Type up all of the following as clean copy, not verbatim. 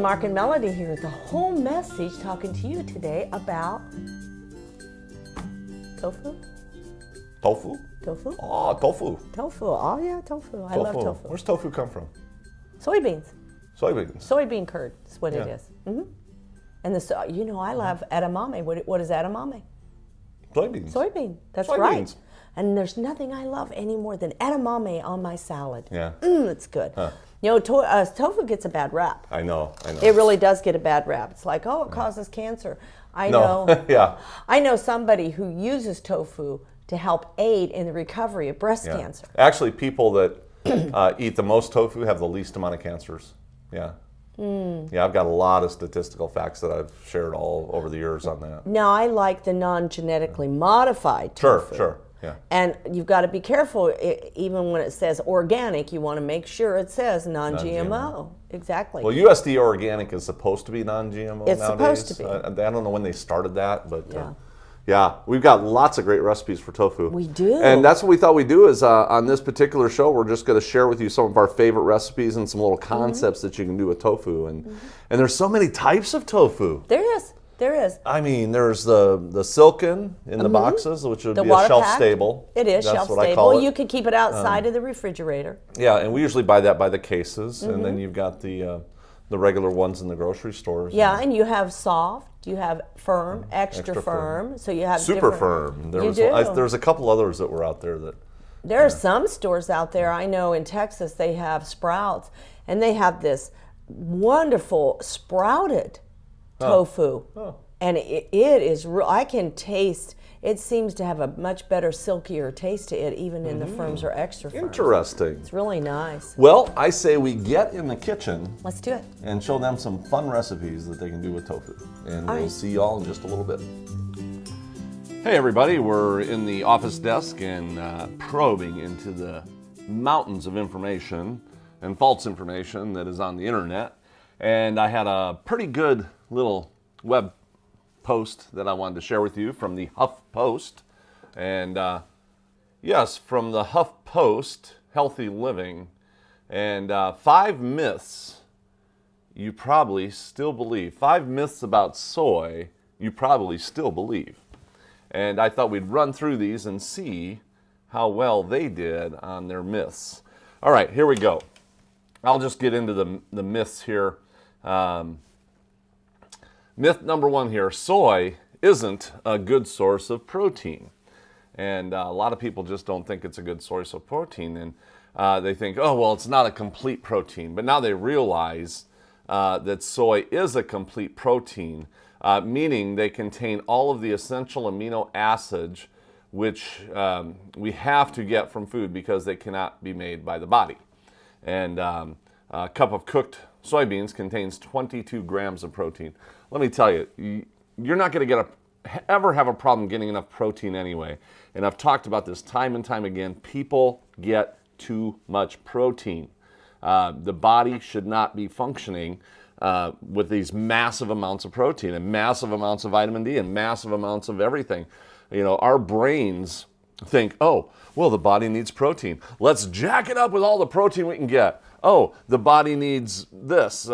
Mark and Melody here with the whole message talking to you today about tofu. Tofu? Tofu? Oh, tofu. Tofu. Oh, yeah, tofu. I love tofu. Where's tofu come from? Soybeans. Soybeans. Soybean curd is what it is. Mm-hmm. And I love edamame. What is edamame? Soybeans. Soybean. That's Soybeans. right. And there's nothing I love any more than edamame on my salad. Yeah. It's good. Huh. You know, tofu gets a bad rap. I know. It really does get a bad rap. It's like, it causes cancer. I know. Yeah. I know somebody who uses tofu to help aid in the recovery of breast cancer. Actually, people that eat the most tofu have the least amount of cancers. Yeah. Yeah, I've got a lot of statistical facts that I've shared all over the years on that. Now, I like the non-genetically modified tofu. Sure. Yeah. And you've got to be careful, even when it says organic, you want to make sure it says non-GMO. Exactly. Well, USDA organic is supposed to be non-GMO It's nowadays. supposed to be. I don't know when they started that, but yeah, we've got lots of great recipes for tofu. We do. And that's what we thought we'd do is on this particular show, we're just going to share with you some of our favorite recipes and some little concepts that you can do with tofu. And there's so many types of tofu. There is. I mean, there's the silken in the boxes, which would be a shelf stable. It is That's shelf what I stable. call it. You can keep it outside of the refrigerator. Yeah, and we usually buy that by the cases, and then you've got the regular ones in the grocery stores. Yeah, and you have soft, you have firm, extra firm. So you have super different, firm. There's a couple others that were out there that. There are some stores out there. I know in Texas they have Sprouts, and they have this wonderful sprouted tofu. Oh. And it is real. I can taste. It seems to have a much better, silkier taste to it, even in the firms or extra firms. Interesting. It's really nice. Well, I say we get in the kitchen. Let's do it. And show them some fun recipes that they can do with tofu. And we'll see you all in just a little bit. Hey everybody, we're in the office desk and probing into the mountains of information and false information that is on the internet. And I had a pretty good little web post that I wanted to share with you from the Huff Post. And yes, from the Huff Post, Healthy Living. And 5 myths you probably still believe. 5 myths about soy you probably still believe. And I thought we'd run through these and see how well they did on their myths. All right, here we go. I'll just get into the myths here. Myth number 1 here, soy isn't a good source of protein. And a lot of people just don't think it's a good source of protein. And they think, oh, well, it's not a complete protein. But now they realize that soy is a complete protein, meaning they contain all of the essential amino acids which we have to get from food because they cannot be made by the body. And a cup of cooked soybeans contains 22 grams of protein. Let me tell you, you're not going to ever have a problem getting enough protein anyway. And I've talked about this time and time again. People get too much protein. The body should not be functioning with these massive amounts of protein and massive amounts of vitamin D and massive amounts of everything. You know, our brains think, oh, well, the body needs protein. Let's jack it up with all the protein we can get. Oh, the body needs this,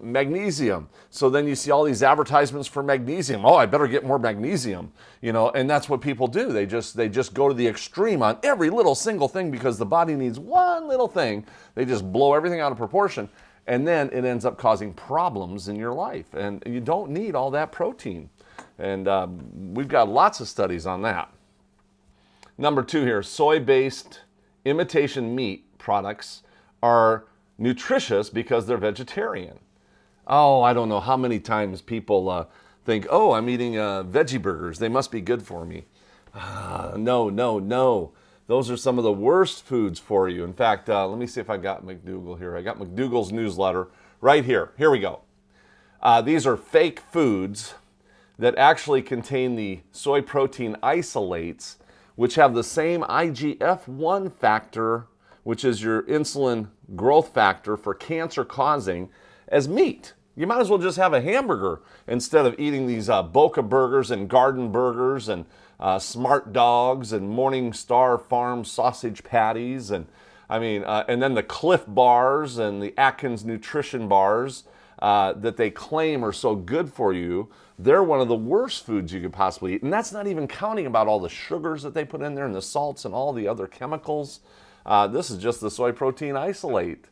magnesium. So then you see all these advertisements for magnesium. Oh, I better get more magnesium. You know, and that's what people do. They just go to the extreme on every little single thing because the body needs one little thing. They just blow everything out of proportion. And then it ends up causing problems in your life. And you don't need all that protein. And we've got lots of studies on that. Number 2 here, soy-based imitation meat products are nutritious because they're vegetarian. Oh, I don't know how many times people think, oh, I'm eating veggie burgers. They must be good for me. No. Those are some of the worst foods for you. In fact, let me see if I got McDougall here. I got McDougall's newsletter right here. Here we go. These are fake foods that actually contain the soy protein isolates, which have the same IGF-1 factor, which is your insulin growth factor for cancer causing, as meat. You might as well just have a hamburger instead of eating these Boca burgers and garden burgers and Smart Dogs and Morningstar Farm sausage patties and then the Cliff bars and the Atkins nutrition bars. that they claim are so good for you, they're one of the worst foods you could possibly eat. And that's not even counting about all the sugars that they put in there and the salts and all the other chemicals. This is just the soy protein isolate.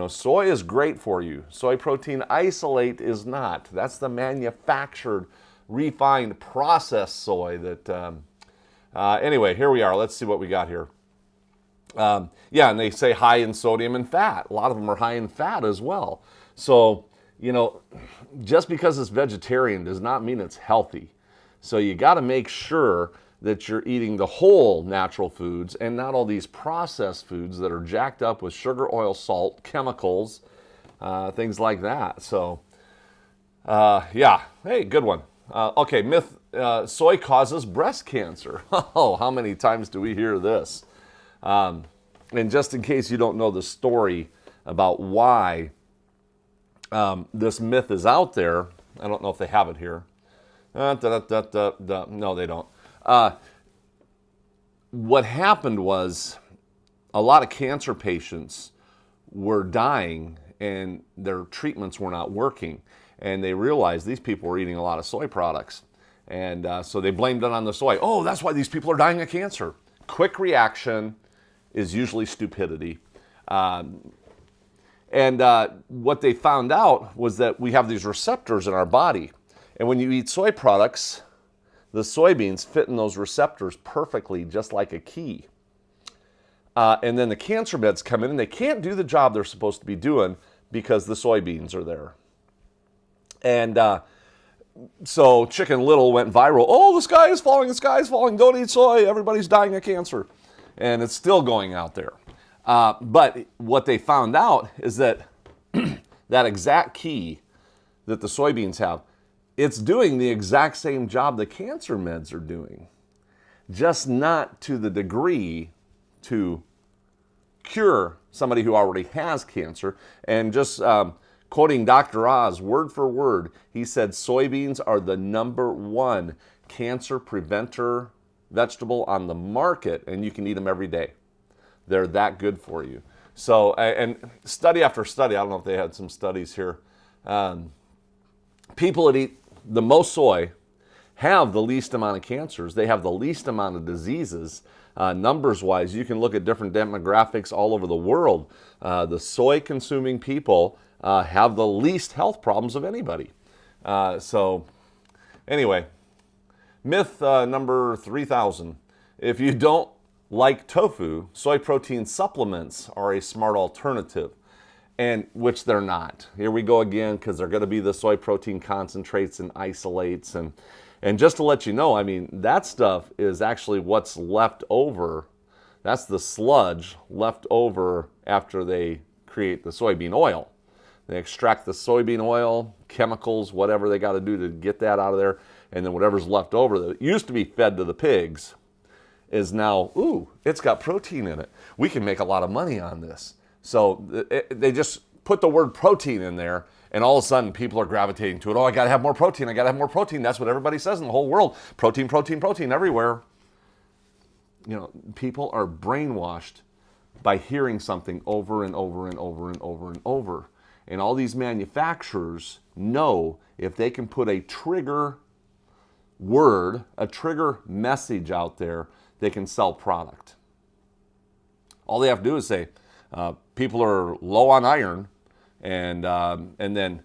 Soy is great for you. Soy protein isolate is not. That's the manufactured, refined, processed soy that... anyway, here we are. Let's see what we got here. Yeah, and they say high in sodium and fat. A lot of them are high in fat as well. So, just because it's vegetarian does not mean it's healthy. So you got to make sure that you're eating the whole natural foods and not all these processed foods that are jacked up with sugar, oil, salt, chemicals, things like that. So, yeah, hey, good one. Okay, myth, soy causes breast cancer. Oh, how many times do we hear this? And just in case you don't know the story about why this myth is out there, I don't know if they have it here. No, they don't. What happened was a lot of cancer patients were dying and their treatments were not working. And they realized these people were eating a lot of soy products. And so they blamed it on the soy. Oh, that's why these people are dying of cancer. Quick reaction is usually stupidity. And what they found out was that we have these receptors in our body. And when you eat soy products, the soybeans fit in those receptors perfectly, just like a key. And then the cancer meds come in and they can't do the job they're supposed to be doing because the soybeans are there. And so Chicken Little went viral. Oh, the sky is falling, the sky is falling. Don't eat soy. Everybody's dying of cancer. And it's still going out there. But what they found out is that that exact key that the soybeans have, it's doing the exact same job the cancer meds are doing, just not to the degree to cure somebody who already has cancer. And just quoting Dr. Oz, word for word, he said soybeans are the #1 cancer preventer vegetable on the market, and you can eat them every day. They're that good for you. So, and study after study, I don't know if they had some studies here, people that eat the most soy have the least amount of cancers. They have the least amount of diseases. Numbers-wise, you can look at different demographics all over the world. The soy-consuming people have the least health problems of anybody. So, anyway, myth number 3000. If you don't like tofu, soy protein supplements are a smart alternative, and which they're not. Here we go again, because they're going to be the soy protein concentrates and isolates. And just to let you know, I mean, that stuff is actually what's left over. That's the sludge left over after they create the soybean oil. They extract the soybean oil, chemicals, whatever they got to do to get that out of there, and then whatever's left over that used to be fed to the pigs is now, ooh, it's got protein in it. We can make a lot of money on this. So they just put the word protein in there, and all of a sudden people are gravitating to it. Oh, I got to have more protein. I got to have more protein. That's what everybody says in the whole world. Protein, protein, protein everywhere. People are brainwashed by hearing something over and over and over and over and over. And all these manufacturers know if they can put a trigger word, a trigger message out there, they can sell product. All they have to do is say, people are low on iron, and then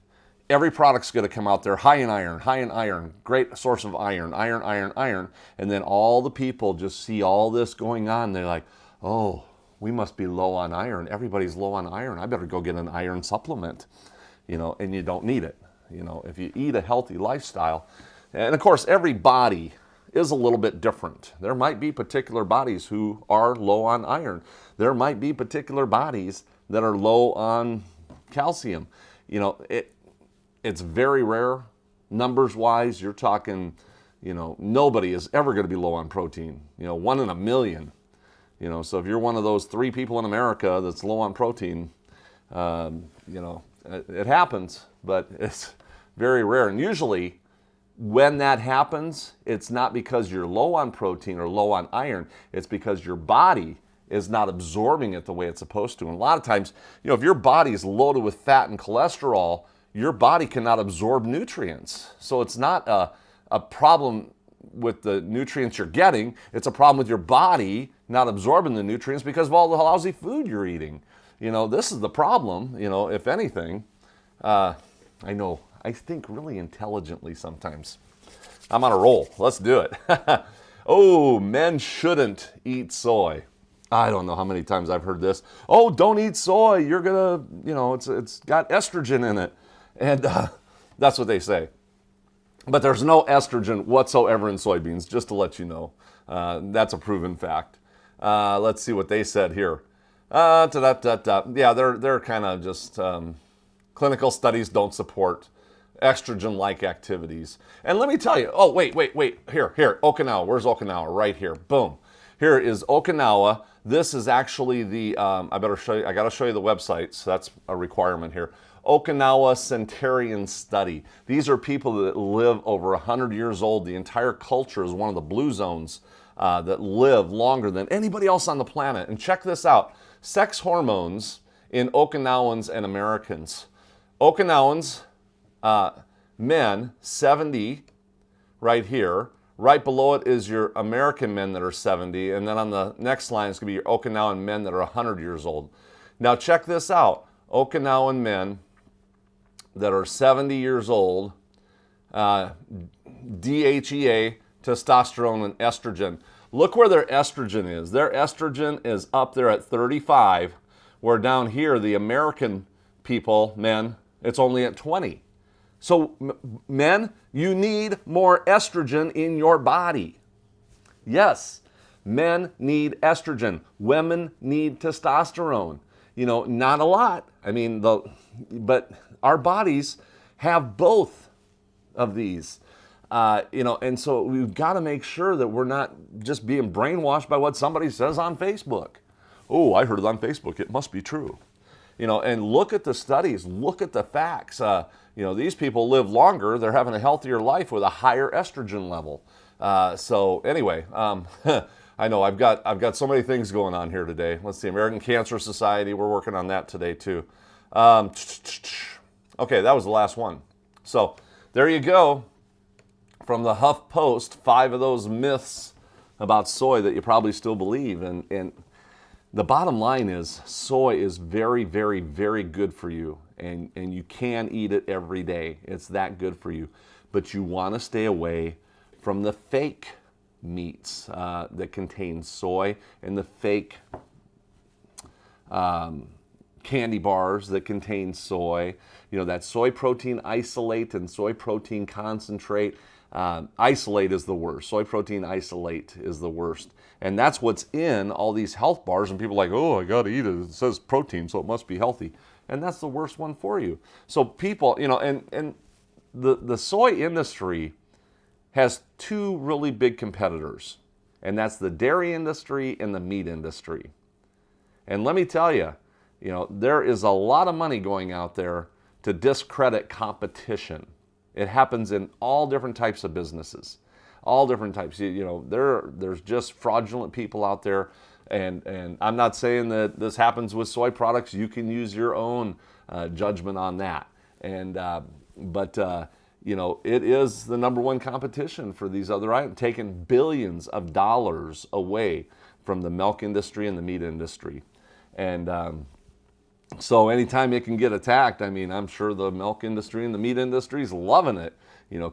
every product's going to come out there high in iron, great source of iron, and then all the people just see all this going on. They're like, oh, we must be low on iron. Everybody's low on iron. I better go get an iron supplement, and you don't need it. If you eat a healthy lifestyle, and of course, every body is a little bit different. There might be particular bodies who are low on iron. There might be particular bodies that are low on calcium. It's very rare. Numbers-wise, you're talking, nobody is ever going to be low on protein. 1 in a million. So if you're one of those 3 people in America that's low on protein, it happens, but it's very rare. And usually, when that happens, it's not because you're low on protein or low on iron. It's because your body is not absorbing it the way it's supposed to. And a lot of times, if your body is loaded with fat and cholesterol, your body cannot absorb nutrients. So it's not a problem with the nutrients you're getting. It's a problem with your body not absorbing the nutrients because of all the lousy food you're eating. This is the problem, if anything. I know, I think really intelligently sometimes. I'm on a roll. Let's do it. Oh, men shouldn't eat soy. I don't know how many times I've heard this. Oh, don't eat soy. You're going to, it's got estrogen in it. And that's what they say. But there's no estrogen whatsoever in soybeans, just to let you know. That's a proven fact. Let's see what they said here. Yeah, they're kind of just clinical studies don't support estrogen-like activities. And let me tell you, oh, wait. Here, Okinawa. Where's Okinawa? Right here. Boom. Here is Okinawa. This is actually the, I got to show you the website, so that's a requirement here. Okinawa Cinterion study. These are people that live over 100 years old. The entire culture is one of the blue zones that live longer than anybody else on the planet. And check this out. Sex hormones in Okinawans and Americans. Okinawans, men, 70, right here. Right below it is your American men that are 70, and then on the next line is going to be your Okinawan men that are 100 years old. Now check this out. Okinawan men that are 70 years old, DHEA, testosterone, and estrogen. Look where their estrogen is. Their estrogen is up there at 35, where down here, the American people, men, it's only at 20. So men, you need more estrogen in your body. Yes, men need estrogen. Women need testosterone. Not a lot. I mean, but our bodies have both of these. And so we've got to make sure that we're not just being brainwashed by what somebody says on Facebook. Oh, I heard it on Facebook. It must be true. And look at the studies. Look at the facts. These people live longer. They're having a healthier life with a higher estrogen level. So anyway, I know I've got so many things going on here today. Let's see, American Cancer Society. We're working on that today too. Okay, that was the last one. So there you go. From the Huff Post, 5 of those myths about soy that you probably still believe. And the bottom line is soy is very, very, very good for you. And you can eat it every day. It's that good for you. But you want to stay away from the fake meats that contain soy and the fake candy bars that contain soy. That soy protein isolate and soy protein concentrate. Isolate is the worst. Soy protein isolate is the worst. And that's what's in all these health bars. And people are like, oh, I got to eat it. It says protein, so it must be healthy. And that's the worst one for you. So people, and the soy industry has 2 really big competitors. And that's the dairy industry and the meat industry. And let me tell you, there is a lot of money going out there to discredit competition. It happens in all different types of businesses, all different types. There's just fraudulent people out there, and I'm not saying that this happens with soy products. You can use your own judgment on that. But it is the number one competition for these other items, taking billions of dollars away from the milk industry and the meat industry, and so anytime it can get attacked, I mean, I'm sure the milk industry and the meat industry is loving it.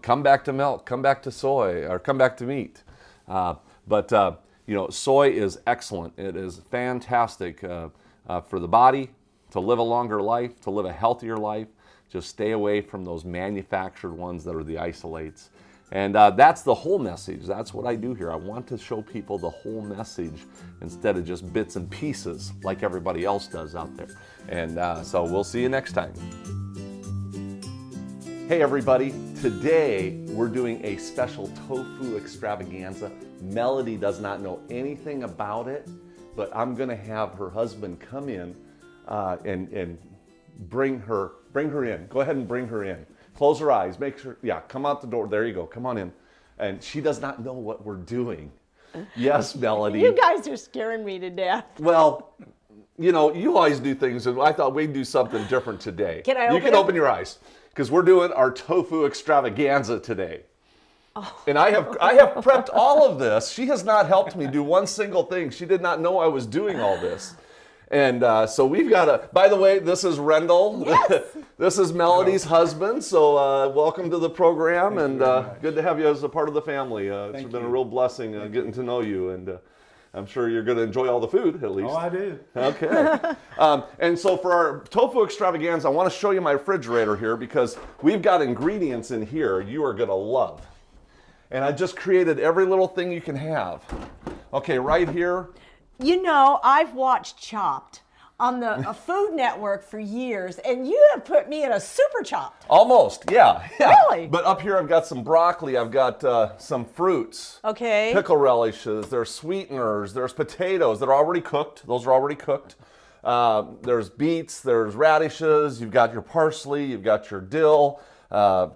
Come back to milk, come back to soy, or come back to meat. But soy is excellent. It is fantastic for the body to live a longer life, to live a healthier life. Just stay away from those manufactured ones that are the isolates. And that's the whole message. That's what I do here. I want to show people the whole message instead of just bits and pieces like everybody else does out there. And so we'll see you next time. Hey everybody, today we're doing a special tofu extravaganza. Melody does not know anything about it, but I'm gonna have her husband come in and bring her in. Go ahead and bring her in. Close her eyes, make sure, come out the door. There you go, come on in. And she does not know what we're doing. Yes, Melody. You guys are scaring me to death. Well, you always do things, and I thought we'd do something different today. Can I open You can open your eyes. because we're doing our tofu extravaganza today. And I have prepped all of this. She has not helped me do one single thing. She did not know I was doing all this. And so we've got by the way, this is Rendell. Yes. This is Melody's husband. So welcome to the program, and good to have you as a part of the family. It's been a real blessing getting to know you, and I'm sure you're going to enjoy all the food, at least. Oh, I do. Okay. And so for our tofu extravaganza, I want to show you my refrigerator here, because we've got ingredients in here you are going to love. And I just created every little thing you can have. Okay, right here. You know, I've watched Chopped on the Food Network for years, and you have put me in a super Chopped. Almost, yeah. Really? But up here I've got some broccoli, I've got some fruits. Okay. Pickle relishes, there's sweeteners, there's potatoes that are already cooked. Those are already cooked. There's beets, there's radishes, you've got your parsley, you've got your dill,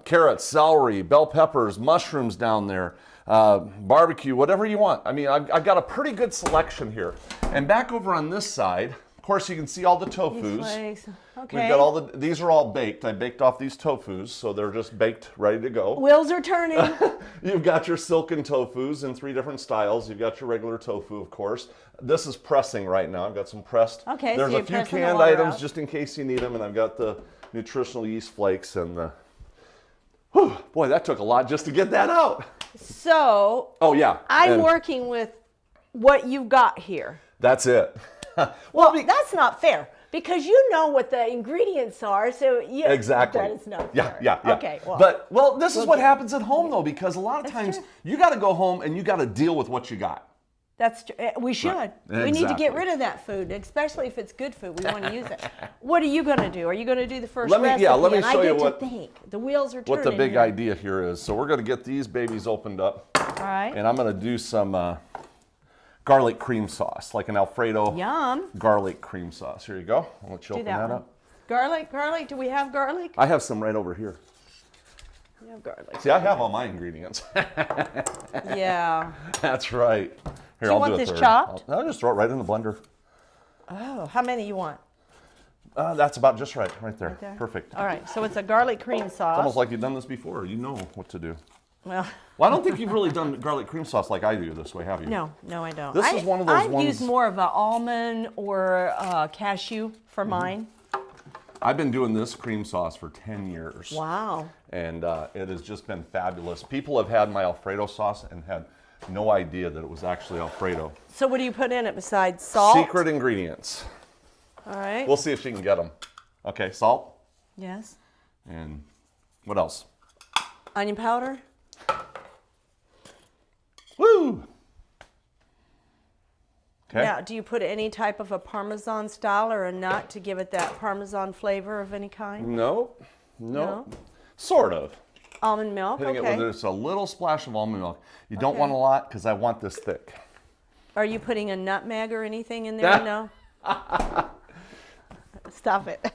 carrots, celery, bell peppers, mushrooms down there, barbecue, whatever you want. I mean, I've got a pretty good selection here. And back over on this side, of course, you can see all the tofus. Okay. We've got all these are all baked. I baked off these tofus, so they're just baked, ready to go. Wheels are turning. You've got your silken tofus in 3 different styles. You've got your regular tofu, of course. This is pressing right now. I've got some pressed. Okay, There's so a you're few pressing the canned water items out. just in case you need them, and I've got the nutritional yeast flakes and the. Whew, boy, that took a lot just to get that out. So, Oh yeah. I'm and working with what you've got here. That's it. Well, that's not fair, because you know what the ingredients are, so you. Exactly. That is not Yeah, fair. yeah, yeah. Okay, well. But this is what happens at home though, because a lot of times true. you got to go home and you got to deal with what you got. That's true. We should. Right. We need to get Exactly. rid of that food, especially if it's good food. We want to use it. What are you going to do? Are you going to do the first Let me- recipe? yeah, let me and show I you get what- to think. The wheels are turning. What the big here. idea here is. So we're going to get these babies opened up, All right. and I'm going to do some garlic cream sauce, like an Alfredo Yum. garlic cream sauce. Here you go. I'll let you Do open that that one. up. Garlic. Do we have garlic? I have some right over here. We have garlic. See, I have all my ingredients. Yeah. That's right. Here, Do you I'll want do a this third. chopped? I'll just throw it right in the blender. Oh, how many you want? That's about just right there. Right there? Perfect. All right. So it's a garlic cream sauce. Almost like you've done this before. You know what to do. Well, Well, I don't think you've really done garlic cream sauce like I do this way, have you? no, I don't. This is one of those I've ones- used more of an almond or cashew for Mm-hmm. mine. I've been doing this cream sauce for 10 years. Wow. And it has just been fabulous. People have had my Alfredo sauce and had no idea that it was actually Alfredo. So what do you put in it besides salt? Secret ingredients. All right. We'll see if she can get them. Okay, salt. Yes. And what else? Onion powder. Woo! Okay. Now, do you put any type of a Parmesan style or a nut to give it that Parmesan flavor of any kind? No. No? Sort of. Almond milk, Hitting okay. it with just a little splash of almond milk. You don't Okay. want a lot because I want this thick. Are you putting a nutmeg or anything in there? No? Stop it.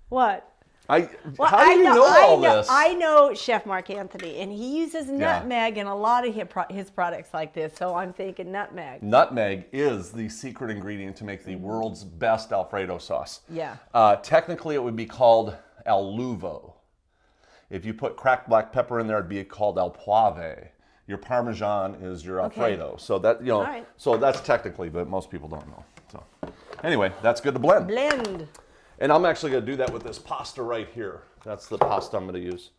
What? How do you know all this? I know Chef Mark Anthony, and he uses nutmeg in a lot of his products like this, so I'm thinking nutmeg. Nutmeg is the secret ingredient to make the world's best Alfredo sauce. Yeah. Technically, it would be called al luvo. If you put cracked black pepper in there, it'd be called al poave. Your Parmesan is your Alfredo. So that All right. so that's technically, but most people don't know. So anyway, that's good to blend. Blend. And I'm actually going to do that with this pasta right here. That's the pasta I'm going to use.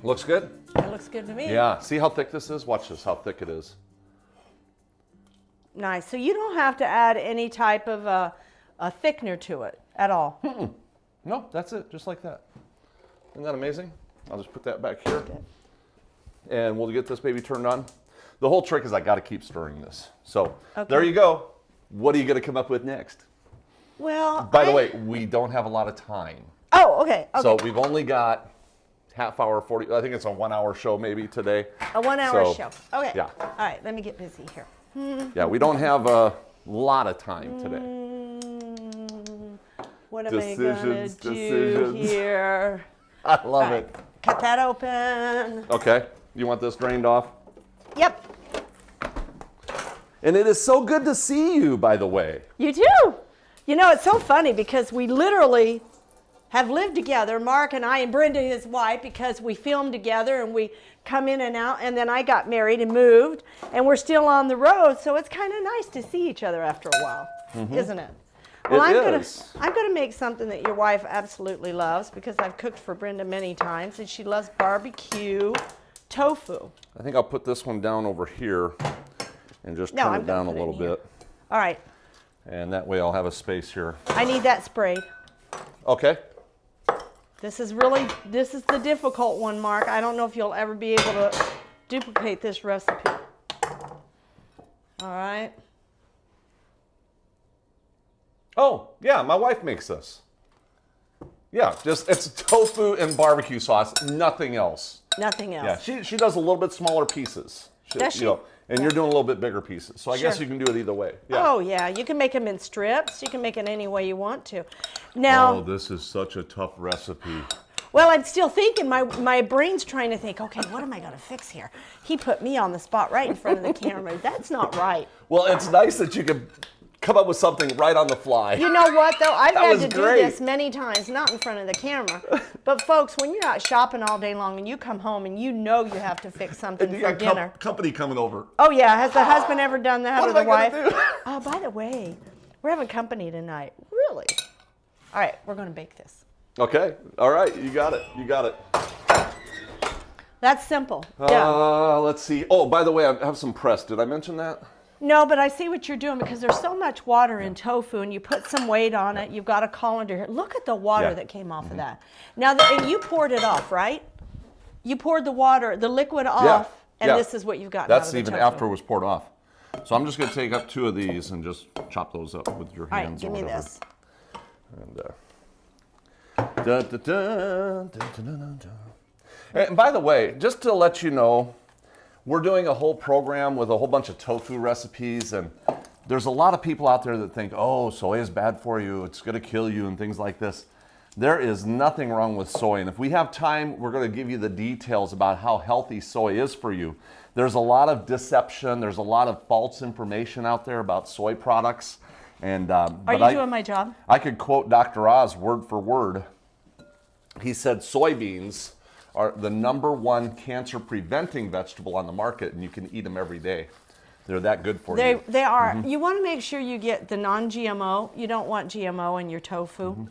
Looks good? It looks good to me. Yeah. See how thick this is? Watch this, how thick it is. Nice. So you don't have to add any type of a thickener to it at all. No, that's it, just like that. Isn't that amazing? I'll just put that back here. And we'll get this baby turned on. The whole trick is I got to keep stirring this. So there you go. What are you going to come up with next? Well, By the way, we don't have a lot of time. Oh, okay. So we've only got half hour, 40. I think it's a 1 hour show maybe today. A 1 hour So, show. Okay. Yeah. All right, let me get busy here. Yeah, we don't have a lot of time today. What am I gonna do Decisions. here? I love All right, it. cut that open. Okay, you want this drained off? Yep, And it is so good to see you, by the way. you too. You know, it's so funny because we literally have lived together, Mark and I and Brenda, his wife, because we filmed together and we come in and out, and then I got married and moved, and we're still on the road, so it's kind of nice to see each other after a while, isn't it? Well, I'm gonna make something that your wife absolutely loves because I've cooked for Brenda many times, and she loves barbecue tofu. I think I'll put this one down over here and just turn it down a little bit. All right. And that way I'll have a space here. I need that sprayed. Okay. This is the difficult one, Mark. I don't know if you'll ever be able to duplicate this recipe. All right. Oh, yeah, my wife makes this. Yeah, it's tofu and barbecue sauce, nothing else. Nothing else. Yeah, she does a little bit smaller pieces. Does she? You know, and you're doing a little bit bigger pieces. So I guess you can do it either way. Yeah. Oh, yeah. You can make them in strips. You can make it any way you want to. Now, Oh, this is such a tough recipe. well, I'm still thinking, my brain's trying to think, okay, what am I going to fix here? He put me on the spot right in front of the camera. That's not right. Well, it's nice that you can come up with something right on the fly. You know what, though? I've That had was to do great. this many times, not in front of the camera. But, folks, when you're out shopping all day long and you come home and you know you have to fix something And you for got dinner. company coming over. Oh, yeah. Has the husband ever done that What or am the I wife? gonna do? Oh, by the way, we're having company tonight. Really? All right, we're going to bake this. Okay. All right. You got it. You got it. That's simple. Yeah. Let's see. Oh, by the way, I have some press. Did I mention that? No, but I see what you're doing because there's so much water in tofu, and you put some weight on it. You've got a colander here. Look at the water Yeah. that came off of that. Now, and you poured it off, right? You poured the water, the liquid off, and this is what you've got. That's even after it was poured off. So I'm just going to take up 2 of these and just chop those up with your All right, hands. give or me whatever. this. And by the way, just to let you know, we're doing a whole program with a whole bunch of tofu recipes, and there's a lot of people out there that think, oh, soy is bad for you, it's going to kill you, and things like this. There is nothing wrong with soy, and if we have time, we're going to give you the details about how healthy soy is for you. There's a lot of deception, there's a lot of false information out there about soy products. And Are you doing my job? I could quote Dr. Oz word for word. He said soybeans are the #1 cancer-preventing vegetable on the market, and you can eat them every day. They're that good for you. They are. You want to make sure you get the non-GMO. You don't want GMO in your tofu.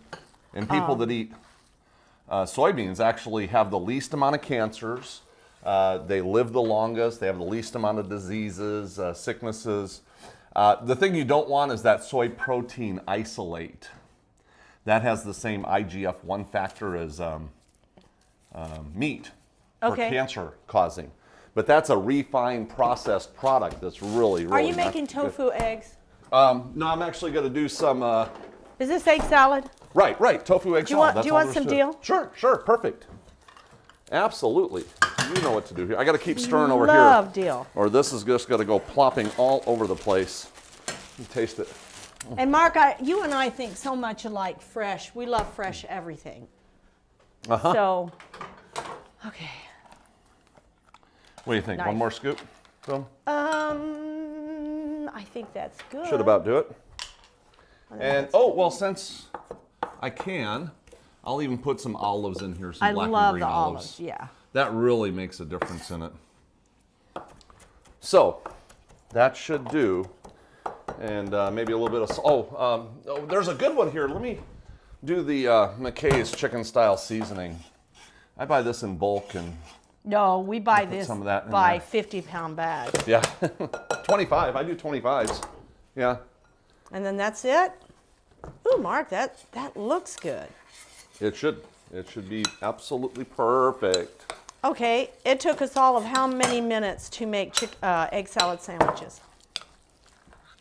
And people that eat soybeans actually have the least amount of cancers. They live the longest. They have the least amount of diseases, sicknesses. The thing you don't want is that soy protein isolate. That has the same IGF-1 factor as meat for cancer causing. But that's a refined processed product that's really, really Are you making tofu eggs? No, I'm actually going to do some... Is this egg salad? Right, tofu egg salad. Do you want some deal? Sure, perfect. Absolutely. You know what to do here. I got to keep stirring over here. Love deal. Or this is just going to go plopping all over the place. You taste it. And Mark, you and I think so much alike. Fresh. We love fresh everything. So, okay. What do you think? Knife. One more scoop? Phil? I think that's good. Should about do it. And well, since I can, I'll even put some olives in here. Some I black and love green the olives. Yeah. That really makes a difference in it. So that should do. And maybe a little bit of there's a good one here. Let me do the McKay's chicken style seasoning. I buy this in bulk, and No, we buy this some of that in by there. 50-pound bags. yeah, 25. I do 25s. Yeah. And then that's it. Ooh, Mark, that looks good. It should be absolutely perfect. Okay, it took us all of how many minutes to make egg salad sandwiches?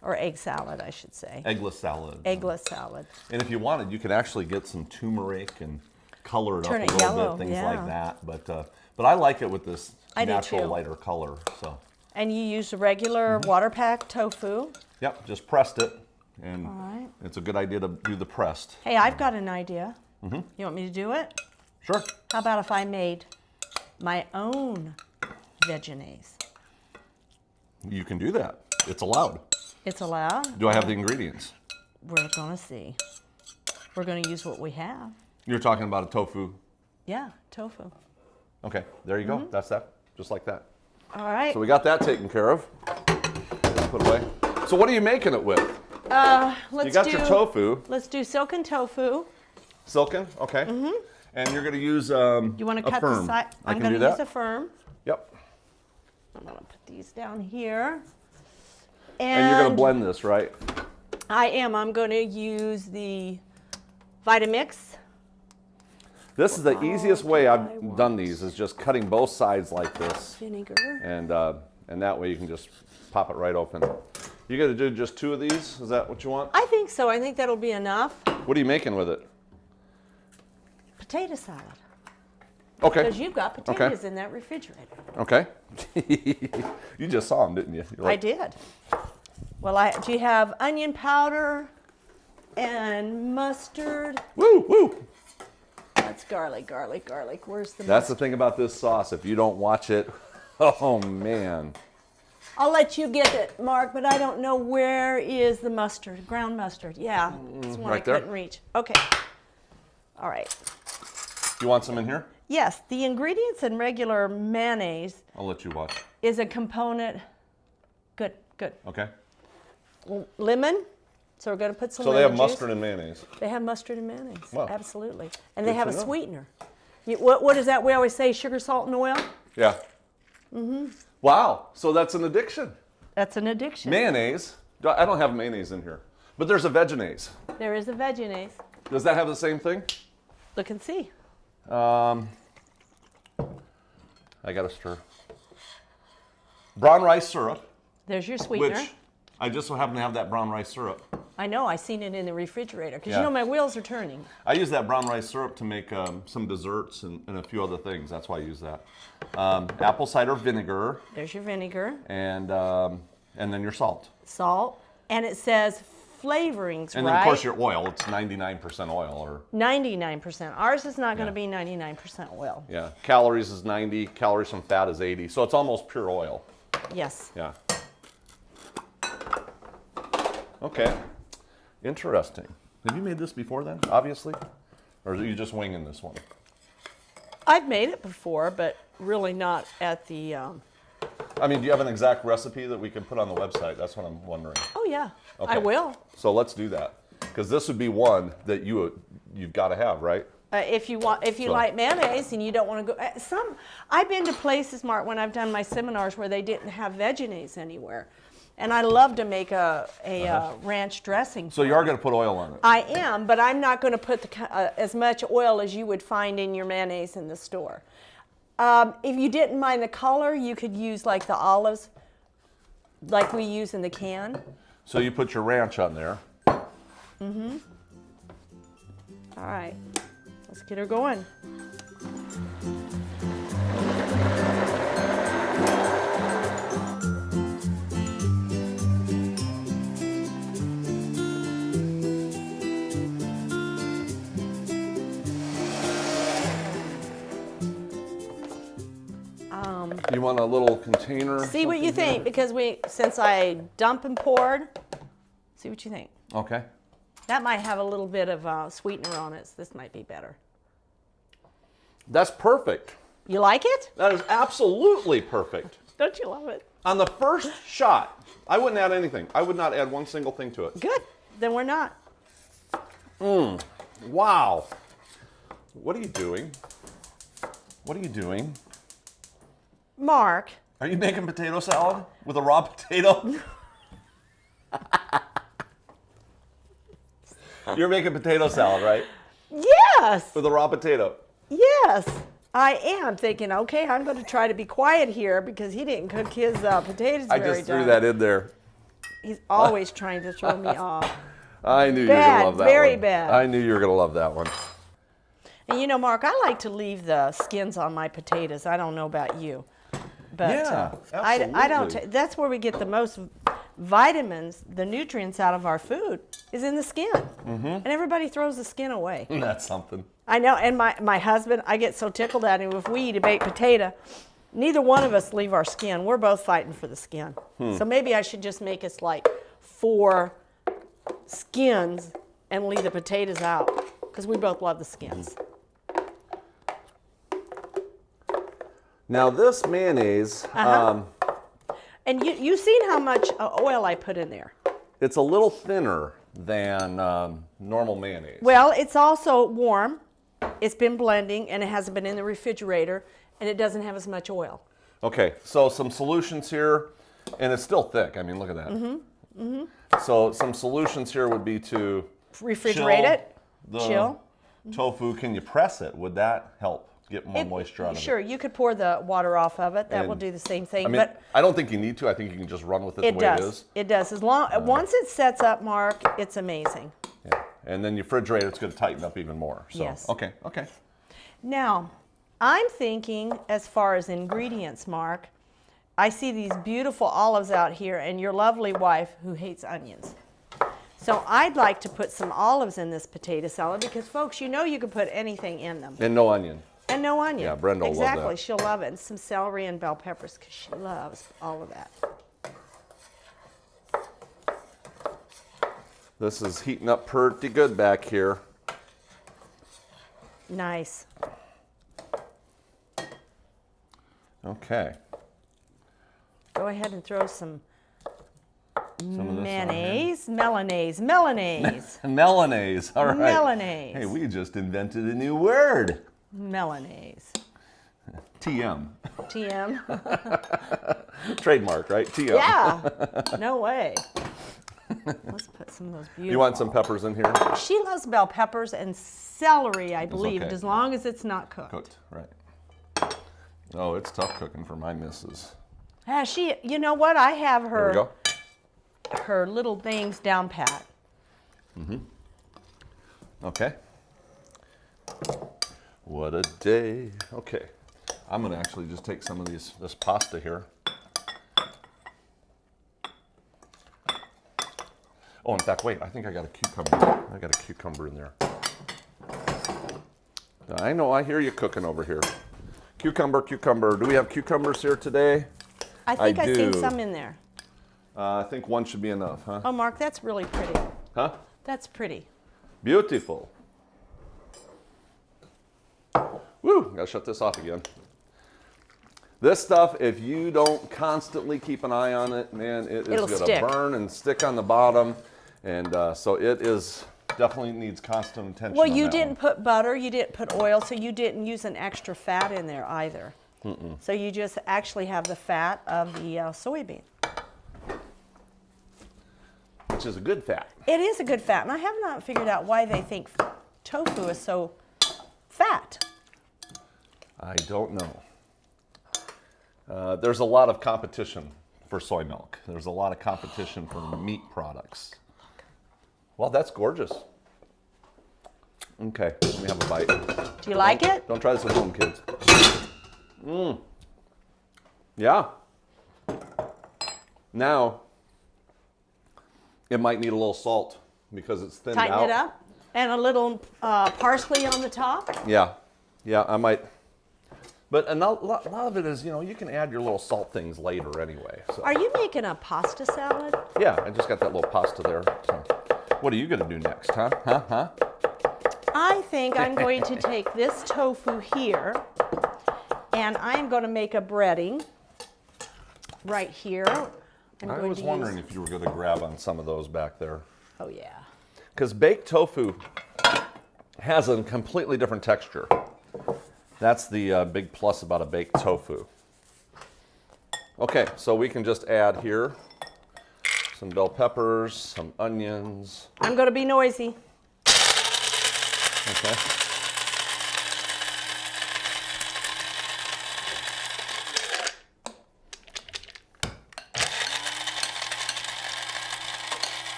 Or egg salad, I should say. Eggless salad. Eggless salad. And if you wanted, you could actually get some turmeric and color it Turn up it a little yellow, bit, things yeah. like that. But I like it with this I do natural too. lighter color. So And you used a regular water pack tofu. yep, just pressed it, and right. it's a good idea to do the pressed. Hey, I've got an idea. You want me to do it? Sure. How about if I made my own veggies? You can do that. It's allowed. It's allowed. Do I have the ingredients? We're gonna see. We're gonna use what we have. You're talking about a tofu. Yeah, tofu. Okay, there you go. That's that. Just like that. All right. So we got that taken care of. Put away. So what are you making it with? Let's You got your tofu. Let's do silken tofu. Silken, okay. And you're going to use You want to a cut firm. the side? I I'm can going do to use that. a firm. Yep. I'm going to put these down here. And you're going to blend this, right? I am. I'm going to use the Vitamix. This is the easiest way I've done these, is just cutting both sides like this. Vinegar. And that way you can just pop it right open. You got to do just 2 of these? Is that what you want? I think so. I think that'll be enough. What are you making with it? Potato salad. Okay. Because you've got potatoes in that refrigerator. Okay. You just saw them, didn't you? You're I like, did. Well, do you have onion powder and mustard? woo, woo. That's garlic, garlic, garlic. Where's the That's the mustard? thing about this sauce. If you don't watch it, oh man. I'll let you get it, Mark, but I don't know where is the mustard, ground mustard. Yeah, it's one right I there. couldn't reach. Okay. All right. You want some in here? Yes, the ingredients in regular mayonnaise I'll let you watch. is a component. Good, good. Okay. Lemon. So we're going to put some So they have lemon juice. mustard and mayonnaise. They have mustard and mayonnaise. Wow. Absolutely. And Good they have to a know. sweetener. What is that we always say? Sugar, salt, and oil? Yeah. Wow. So that's an addiction. That's an addiction. Mayonnaise. I don't have mayonnaise in here, but there's a veginaise. There is a veginaise. Does that have the same thing? Look and see. I got to stir. Brown rice syrup, There's your sweetener. which I just so happen to have that brown rice syrup. I know, I seen it in the refrigerator because Yeah. you know my wheels are turning. I use that brown rice syrup to make some desserts and a few other things. That's why I use that. Apple cider vinegar There's your vinegar, and then your salt. salt, and it says flavorings, And right? then, of course, your oil. It's 99% oil. Or 99%. Ours is not going to Yeah. be 99% oil. yeah, calories is 90. Calories from fat is 80. So it's almost pure oil. Yes. Yeah. Okay. Interesting. Have you made this before then, obviously? Or are you just winging this one? I've made it before, but really not at the. I mean, do you have an exact recipe that we can put on the website? That's what I'm wondering. Oh yeah, Okay. I will. So let's do that. Because this would be one that you've got to have, right? If you like mayonnaise and you don't want to go, I've been to places, Mark, when I've done my seminars where they didn't have veggies anywhere, and I love to make a ranch dressing. So you are going to put oil on it. I am, but I'm not going to put as much oil as you would find in your mayonnaise in the store. If you didn't mind the color, you could use like the olives, like we use in the can. So you put your ranch on there. Mm-hmm. All right, let's get her going. You want a little container? See what you think, because since I dump and poured, see what you think. Okay. That might have a little bit of sweetener on it, so this might be better. That's perfect. You like it? That is absolutely perfect. Don't you love it? On the first shot, I wouldn't add anything. I would not add one single thing to it. Good. Then we're not. Wow. What are you doing? What are you doing? Mark, Are you making potato salad with a raw potato? You're making potato salad, right? yes, With a raw potato. yes, I am thinking, okay, I'm going to try to be quiet here because he didn't cook his potatoes I very just threw done. that in there. He's always trying to throw me off. I knew you were Bad, going to love that very one. bad. I knew you were going to love that one. And you know, Mark, I like to leave the skins on my potatoes. I don't know about you. But Yeah, I don't. absolutely. That's where we get the most vitamins, the nutrients out of our food, is in the skin. And everybody throws the skin away. That's something. I know, and my husband, I get so tickled at him. If we eat a baked potato, neither one of us leave our skin. We're both fighting for the skin. So maybe I should just make us like 4 skins and leave the potatoes out, because we both love the skins. Now this mayonnaise, And you've seen how much oil I put in there. it's a little thinner than normal mayonnaise. Well, it's also warm. It's been blending, and it hasn't been in the refrigerator, and it doesn't have as much oil. Okay, so some solutions here, and it's still thick. I mean, look at that. So some solutions here would be to Refrigerate chill it, the chill. tofu. Can you press it? Would that help get more moisture out of it? Sure, you could pour the water off of it. That will And, do the same thing. I mean, but I don't think you need to. I think you can just run with it the it way it does. is. It does. Once it sets up, Mark, it's amazing. Yeah. And then you refrigerate it, it's going to tighten up even more. So, Yes. Okay. Now, I'm thinking as far as ingredients, Mark, I see these beautiful olives out here and your lovely wife who hates onions. So I'd like to put some olives in this potato salad because, folks, you know you can put anything in them. And no onion. And no onion. Yeah, Brenda will love that. Exactly, she'll love it. And some celery and bell peppers because she loves all of that. This is heating up pretty good back here. Nice. Okay. Go ahead and throw some Some of this on here. mayonnaise. Melanaise. All right. Melanaise. Hey, we just invented a new word. Mayonnaise. TM. TM. Trademark, right? TM. Yeah. No way. Let's put some of those beautiful. You want some peppers in here? She loves bell peppers and celery, I believe, okay. as long as it's not cooked. Cooked, right. Oh, it's tough cooking for my missus. You know what? I have There we go. her little things down pat. Okay. What a day. Okay. I'm going to actually just take some of this pasta here. Oh, in fact, wait, I think I got a cucumber. I got a cucumber in there. I know, I hear you cooking over here. Cucumber. Do we have cucumbers here today? I think I've seen do. some in there. I think one should be enough, huh? Oh, Mark, that's really pretty. Huh? That's pretty. Beautiful. Woo, gotta shut this off again. This stuff, if you don't constantly keep an eye on it, man, it It'll is stick. gonna burn and stick on the bottom. And so it is definitely needs constant attention. Well, on you that didn't one. put butter, you didn't put oil, so you didn't use an extra fat in there either. So you just actually have the fat of the soybean. Which is a good fat. It is a good fat, and I have not figured out why they think tofu is so fat. I don't know. There's a lot of competition for soy milk. There's a lot of competition for meat products. Well, that's gorgeous. Okay, let me have a bite. Do you like it? Don't try this at home, kids. Yeah. Now, it might need a little salt because it's thinned out. Tighten it up. And a little parsley on the top. Yeah, I might. But a lot of it is, you can add your little salt things later anyway. So. Are you making a pasta salad? Yeah, I just got that little pasta there. So. What are you going to do next, huh? I think I'm going to take this tofu here, and I'm going to make a breading right here. I was wondering if you were going to grab on some of those back there. Oh, yeah. Because baked tofu has a completely different texture. That's the big plus about a baked tofu. Okay, so we can just add here some bell peppers, some onions. I'm going to be noisy. Okay.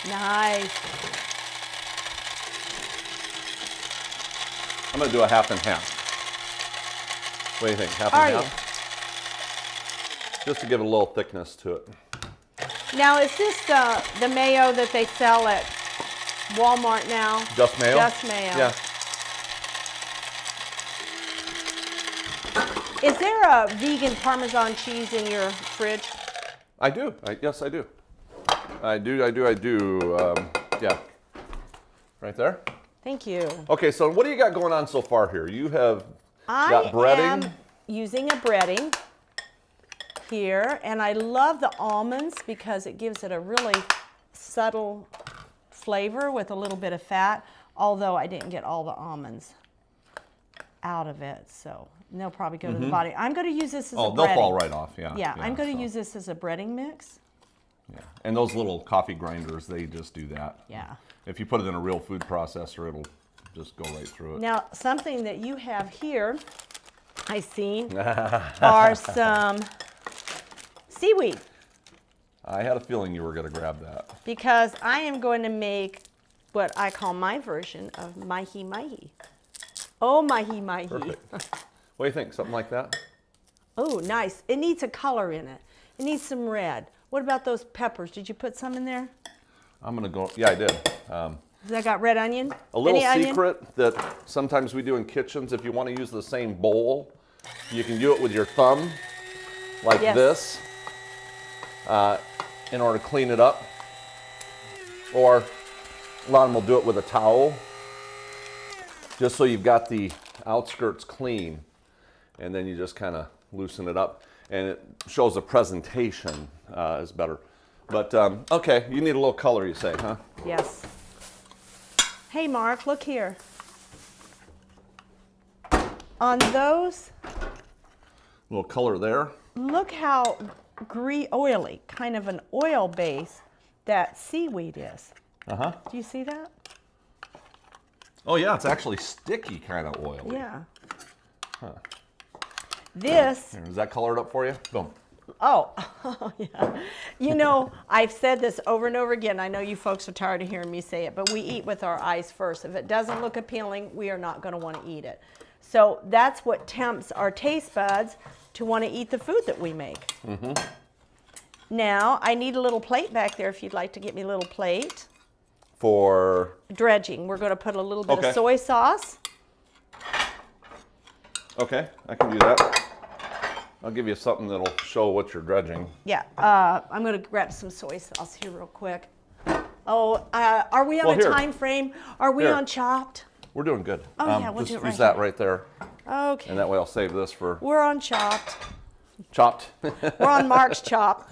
Nice. I'm going to do a half and half. What do you think? Half and half? Just to give it a little thickness to it. Now, is this the mayo that they sell at Walmart now? Just mayo? Just mayo. Yeah. Is there a vegan Parmesan cheese in your fridge? I do. Yes, I do. I do. Yeah. Right there. Thank you. Okay, so what do you got going on so far here? You have got I breading. am using a breading here, and I love the almonds because it gives it a really subtle flavor with a little bit of fat, although I didn't get all the almonds out of it, so they'll probably go to the body. I'm going to use this as a breading. Oh, they'll fall right off, yeah. Yeah, I'm going to use this as a breading mix. Yeah, and those little coffee grinders, they just do that. Yeah. If you put it in a real food processor, it'll just go right through it. Now, something that you have here, I've seen, are some seaweed. I had a feeling you were going to grab that. Because I am going to make what I call my version of mahi-mahi. Oh, mahi-mahi. Perfect. What do you think? Something like that? Oh, nice. It needs a color in it. It needs some red. What about those peppers? Did you put some in there? I'm going to go, yeah, I did. Has that got red onion? A little Any secret onion? that sometimes we do in kitchens, if you want to use the same bowl, you can do it with your thumb, like this, in order to clean it up. Or a lot of them will do it with a towel, just so you've got the outskirts clean, and then you just kind of loosen it up, and it shows the presentation is better. But, okay, you need a little color, you say, huh? Yes. Hey, Mark, look here. On those, A little color there. look how oily, kind of an oil base that seaweed is. Uh-huh. Do you see that? Oh, yeah, it's actually sticky kind of oily. Yeah. Huh. This, Is that colored up for you? Boom. oh, yeah. You know, I've said this over and over again. I know you folks are tired of hearing me say it, but we eat with our eyes first. If it doesn't look appealing, we are not going to want to eat it. So that's what tempts our taste buds to want to eat the food that we make. Mm-hmm. Now, I need a little plate back there if you'd like to get me a little plate. For Dredging. We're going to put a little bit of soy sauce. okay, I can do that. I'll give you something that'll show what you're dredging. Yeah, I'm going to grab some soy sauce here real quick. Oh, are we on a time frame? Are we on Chopped? We're doing good. Oh, yeah, we'll just do it use right that here. right there, Okay. and that way I'll save this for We're on Chopped. Chopped. We're on Mark's Chopped.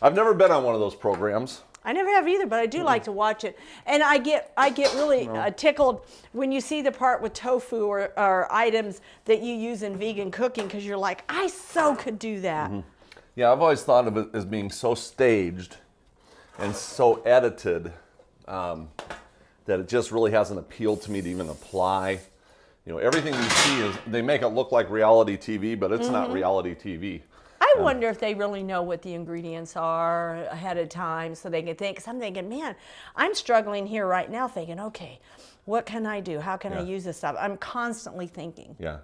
I've never been on one of those programs. I never have either, but I do like to watch it. And I get really tickled when you see the part with tofu or items that you use in vegan cooking, because you're like, I so could do that. Mm-hmm. Yeah, I've always thought of it as being so staged and so edited that it just really hasn't appealed to me to even apply. You know, everything you see is, they make it look like reality TV, but it's not reality TV. I wonder if they really know what the ingredients are ahead of time so they can think. Because I'm thinking, man, I'm struggling here right now thinking, okay, what can I do? How can I use this stuff? I'm constantly thinking. Yeah.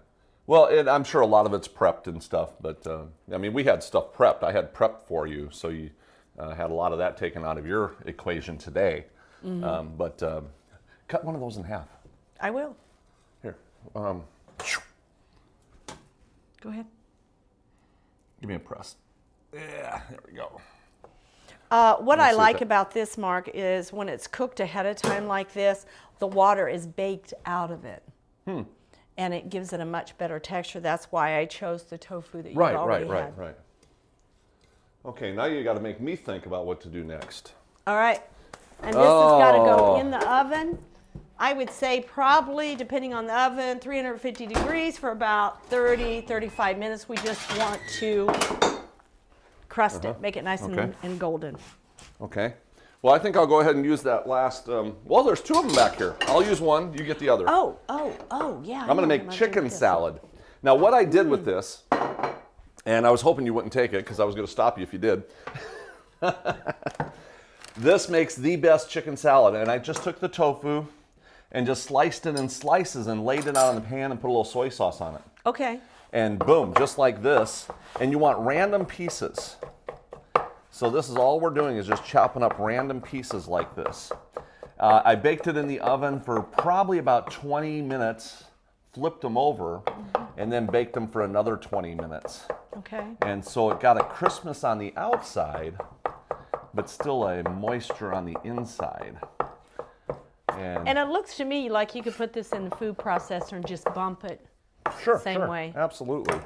Well, I'm sure a lot of it's prepped and stuff, but I mean, we had stuff prepped. I had prepped for you, so you had a lot of that taken out of your equation today. But cut one of those in half. I will. Here. Go ahead. Give me a press. Yeah, there we go. What I like about this, Mark, is when it's cooked ahead of time like this, the water is baked out of it. And it gives it a much better texture. That's why I chose the tofu that you already had. Right. Okay, now you got to make me think about what to do next. All right. And this has got to go in the oven. I would say probably, depending on the oven, 350 degrees for about 30, 35 minutes. We just want to crust it, make it nice and golden. Okay. Well, I think I'll go ahead and use that last, well, there's two of them back here. I'll use one, you get the other. Oh, yeah. I'm going to make chicken salad. Now, what I did with this, and I was hoping you wouldn't take it because I was going to stop you if you did. This makes the best chicken salad, and I just took the tofu, and just sliced it in slices and laid it out in the pan and put a little soy sauce on it. Okay. And boom, just like this. And you want random pieces. So this is all we're doing is just chopping up random pieces like this. I baked it in the oven for probably about 20 minutes, flipped them over, and then baked them for another 20 minutes. Okay. And so it got a crispness on the outside, but still a moisture on the inside. And it looks to me like you could put this in the food processor and just bump it. Sure, Same way. Absolutely.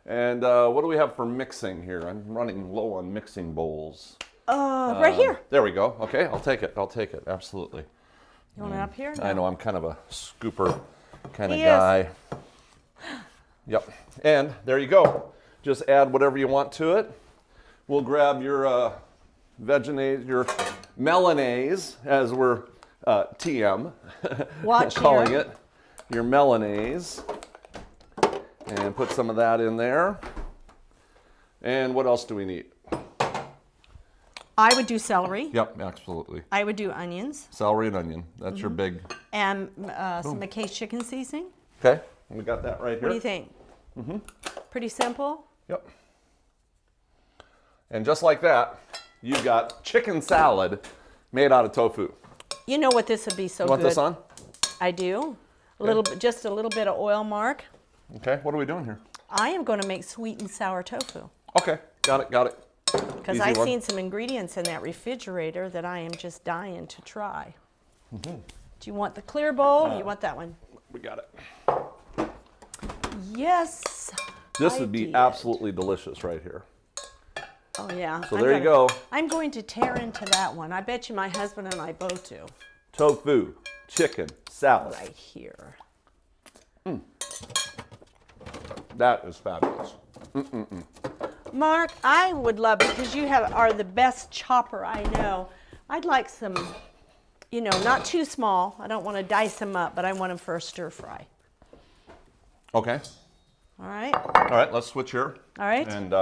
And what do we have for mixing here? I'm running low on mixing bowls. Right here. There we go. Okay, I'll take it. I'll take it. Absolutely. You want it up here? No. I know I'm kind of a scooper kind of He guy. Yep. And there you go. Just add whatever you want to it. We'll grab your vegenaise, your melanaise, as we're TM Watch calling here. it. Your melanaise. And put some of that in there. And what else do we need? I would do celery. Yep, absolutely. I would do onions. Celery and onion. That's your big. And some McKay's chicken seasoning. Okay, we got that right here. What do you think? Pretty simple. Yep. And just like that, you've got chicken salad made out of tofu. You know what this would be so You want good. this on? I do. A little bit, just a little bit of oil, Mark. Okay, what are we doing here? I am going to make sweet and sour tofu. Okay, got it, got it. Because Easy I've one. seen some ingredients in that refrigerator that I am just dying to try. Do you want the clear bowl? Or you want that one? We got it. Yes. This I would be did. absolutely delicious right here. Oh yeah. So there you go. I'm going to tear into that one. I bet you my husband and I both do. Tofu, chicken, salad. Right here. That is fabulous. Mark, I would love, because you are the best chopper I know. I'd like some, not too small. I don't want to dice them up, but I want them for a stir fry. Okay. All right. All right, let's switch here. All right. And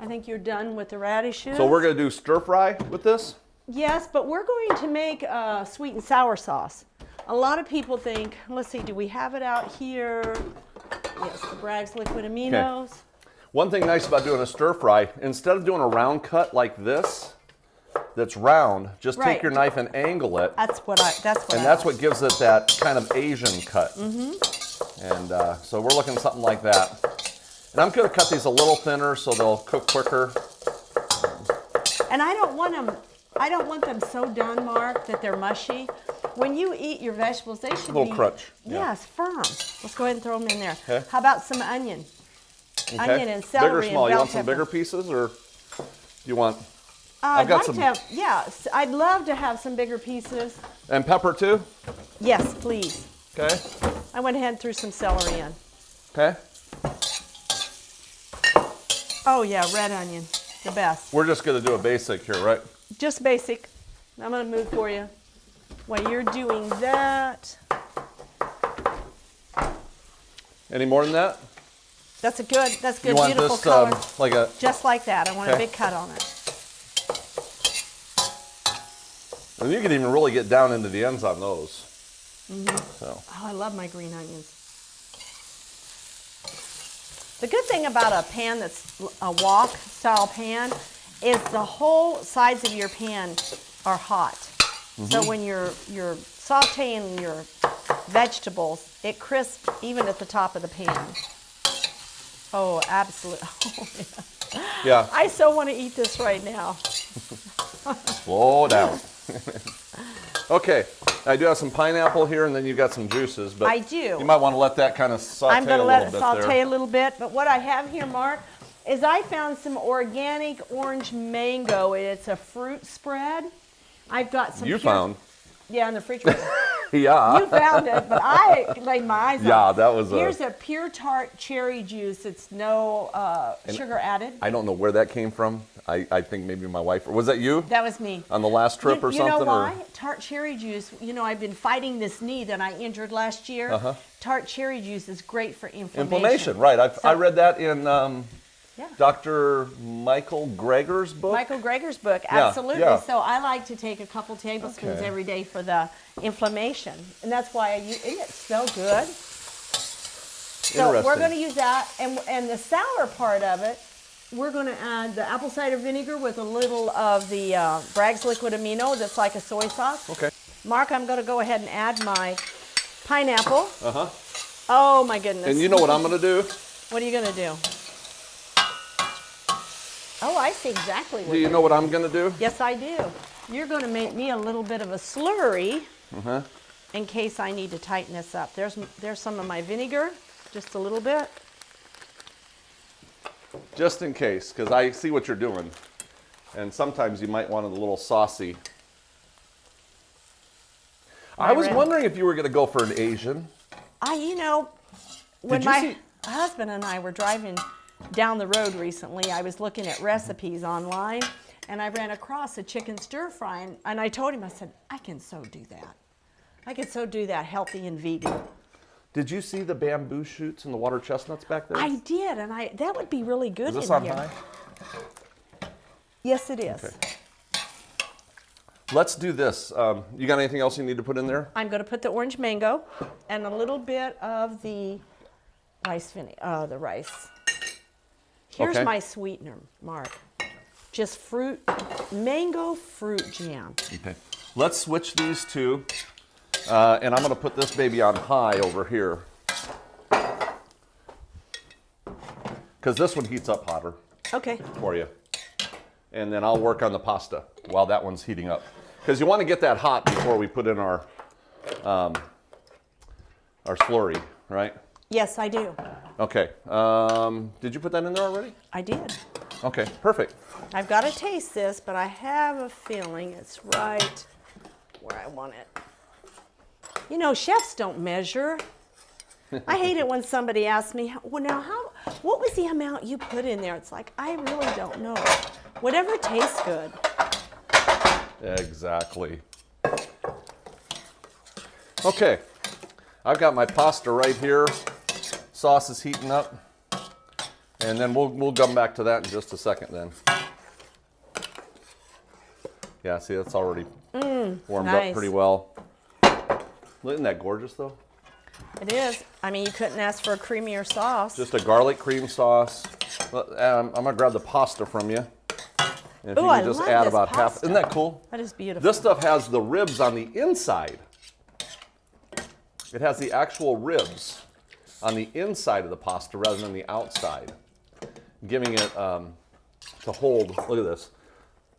I think you're done with the radishes. so we're going to do stir fry with this? Yes, but we're going to make a sweet and sour sauce. A lot of people think, let's see, do we have it out here? Yes, the Bragg's liquid aminos. One thing nice about doing a stir fry, instead of doing a round cut like this, that's round, just Right. take your knife and angle it. That's what And that's what gives it that kind of Asian cut. And so we're looking at something like that. And I'm going to cut these a little thinner so they'll cook quicker. And I don't want them so done, Mark, that they're mushy. When you eat your vegetables, they should be... A little crunch. Yes, firm. Let's go ahead and throw them in there. Okay. How about some onion? Okay. Onion and celery Big or small? and You bell want some pepper. bigger pieces or you want... I'd got like some- to have, yes, I'd love to have some bigger pieces. And pepper too? Yes, please. Okay. I went ahead and threw some celery in. Okay. Oh yeah, red onion, the best. We're just going to do a basic here, right? Just basic. I'm gonna move for you. While you're doing that, Any more than that? that's good, You want beautiful this color. like a... Just like that. I want a Okay. big cut on it. And you can even really get down into the ends on those. So. Oh, I love my green onions. The good thing about a pan that's a wok style pan is the whole sides of your pan are hot. So when you're sauteing your vegetables, it crisps even at the top of the pan. Oh, absolutely. Oh, yeah. Yeah, I so want to eat this right now. slow down. Okay, I do have some pineapple here, and then you got some juices. But I do. You might want to let that kind of saute I'm going to a let little it bit saute there. a little bit, but what I have here, Mark, is I found some organic orange mango. It's a fruit spread. I've got some. You found? Yeah, in the refrigerator. Yeah. You found it, but I laid my eyes on it. Yeah, that was Here's a pure tart cherry juice. It's no sugar added. I don't know where that came from. I think maybe my wife. Was that you That was me. on the last trip or You something? know why? Or? Tart cherry juice, I've been fighting this knee that I injured last year. Tart cherry juice is great for inflammation. Inflammation, right. I read that in Dr. Michael Greger's book? Michael Greger's book, Yeah, absolutely. yeah. So I like to take a couple tablespoons every day for the inflammation. And that's why it's so good. So we're going to use that. And the sour part of it, we're going to add the apple cider vinegar with a little of the Bragg's liquid amino that's like a soy sauce. Okay. Mark, I'm going to go ahead and add my pineapple. Uh-huh. Oh, my goodness. And you know what I'm going to do? What are you going to do? Oh, I see exactly what Do you know what I'm going to do? Yes, I do. You're going to make me a little bit of a slurry in case I need to tighten this up. There's some of my vinegar, just a little bit. Just in case, because I see what you're doing. And sometimes you might want it a little saucy. I was wondering if you were going to go for an Asian. When my husband and I were driving down the road recently, I was looking at recipes online, and I ran across a chicken stir fry, and I told him, I said, I can so do that. I can so do that healthy and vegan. Did you see the bamboo shoots and the water chestnuts back there? I did, and that would be really good in here. Is this on high? Yes, it is. Okay. Let's do this. You got anything else you need to put in there? I'm going to put the orange mango and a little bit of the rice rice. Here's my sweetener, Mark. Just mango fruit jam. Okay. Let's switch these two. And I'm going to put this baby on high over here. Because this one heats up hotter. Okay. For you. And then I'll work on the pasta while that one's heating up. Because you want to get that hot before we put in our slurry, right? Yes, I do. Okay. Did you put that in there already? I did. Okay, perfect. I've got to taste this, but I have a feeling it's right where I want it. You know, chefs don't measure. I hate it when somebody asks me, well, now, what was the amount you put in there? It's like, I really don't know. Whatever tastes good. Exactly. Okay, I've got my pasta right here. Sauce is heating up. And then we'll come back to that in just a second then. Yeah, see, that's already warmed up pretty well. Isn't that gorgeous, though? It is. I mean, you couldn't ask for a creamier sauce. Just a garlic cream sauce. I'm going to grab the pasta from you. And if you I can just love add this about half. pasta. Isn't that cool? That is beautiful. This stuff has the ribs on the inside. It has the actual ribs on the inside of the pasta rather than the outside, giving it to hold. Look at this.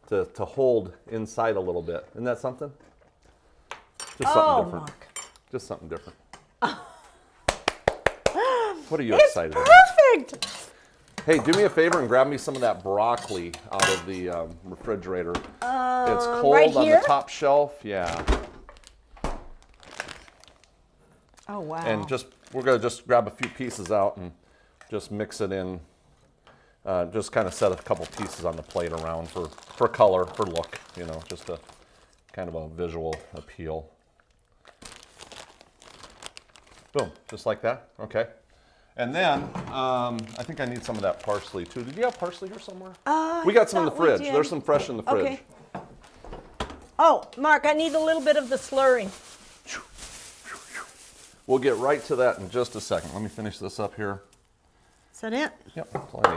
To hold inside a little bit. Isn't that something? Just something different. Mark. Just something different. What are you It's excited about? perfect. Hey, do me a favor and grab me some of that broccoli out of the refrigerator. It's cold right on here? the top shelf. Yeah. Oh, wow. And we're going to just grab a few pieces out and just mix it in. Just kind of set a couple pieces on the plate around for color, for look, you know, just a kind of a visual appeal. Boom, just like that. Okay. And then I think I need some of that parsley too. Did you have parsley here somewhere? We got some in the fridge. There's some fresh in the fridge. Okay. Oh, Mark, I need a little bit of the slurry. We'll get right to that in just a second. Let me finish this up here. Is that it? Yep, that's all I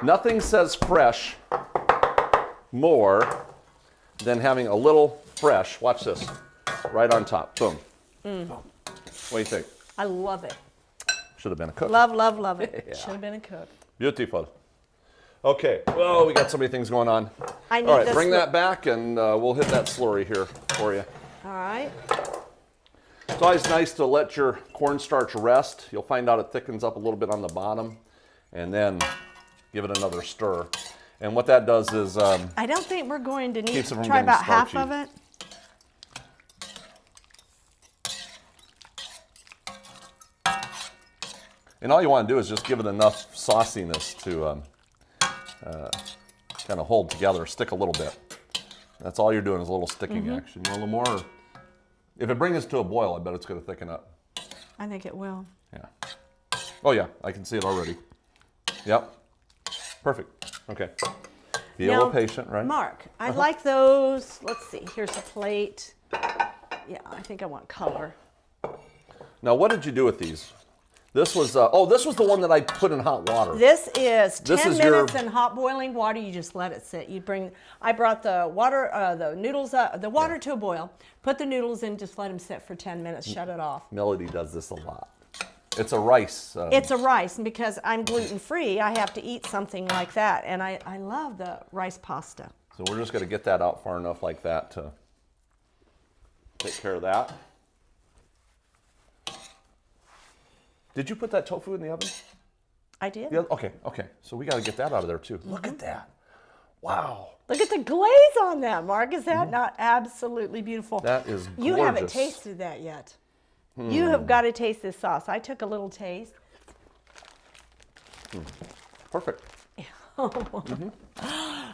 need. Nothing says fresh more than having a little fresh, watch this, right on top. Boom. What do you think? I love it. Should have been a cook. Love, love, love it. Yeah. Should have been a cook. Beautiful. Okay, well, we got so many things going on. I need All right, this bring that back and we'll hit that slurry here for you. All right. It's always nice to let your cornstarch rest. You'll find out it thickens up a little bit on the bottom, and then give it another stir. And what that does is I don't think we're going to need keeps it to from try getting about half starchy. of it. And all you want to do is just give it enough sauciness to kind of hold together, stick a little bit. That's all you're doing is a little sticking action. You want a little more? If it brings us to a boil, I bet it's going to thicken up. I think it will. Yeah. Oh yeah, I can see it already. Yep. Perfect. Okay. Be a little patient, right? Mark, I like those. Let's see. Here's a plate. Yeah, I think I want color. Now, what did you do with these? This was, this was the one that I put in hot water. This is 10 minutes your... in hot boiling water. You just let it sit. I brought the water, the noodles, the water to a boil. Put the noodles in, just let them sit for 10 minutes. Shut it off. Melody does this a lot. It's a rice. It's a rice, and because I'm gluten-free, I have to eat something like that, and I love the rice pasta. So we're just going to get that out far enough like that to take care of that. Did you put that tofu in the oven? I did. Yeah. Okay. So we got to get that out of there too. Look at that. Wow. Look at the glaze on that, Mark. Is that not absolutely beautiful? That is gorgeous. You haven't tasted that yet. You have got to taste this sauce. I took a little taste. Perfect.